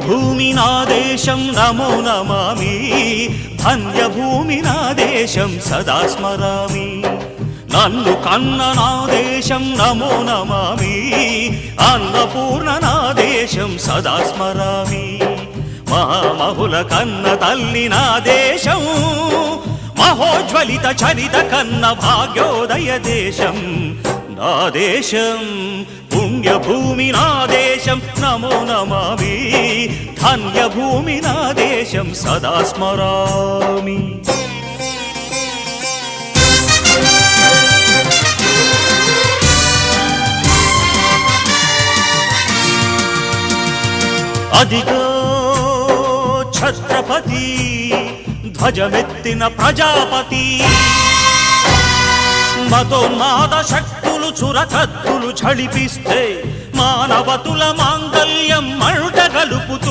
పుణ్యభూమి నా దేశం నమో నమామి, ధన్యభూమి నా దేశం సదా స్మరామి. నన్ను కన్న నా దేశం నమో నమామి, అన్నపూర్ణ నా దేశం సదా స్మరామి. మహామహుల కన్న తల్లి నా దేశం, మహోజ్వలిత చరిత కన్న భాగ్యోదయ దేశం నా దేశం. పుణ్యభూమి నా దేశం నమో నమామి, ధన్యభూమి నా దేశం సదా స్మరామి. అదిగో ఛత్రపతి ధ్వజమెత్తిన ప్రజాపతి, మతోన్మాద శక్తులు చురకత్తులు ఝళిపిస్తే మానవతుల మాంగల్యం మంట గలుపుతూ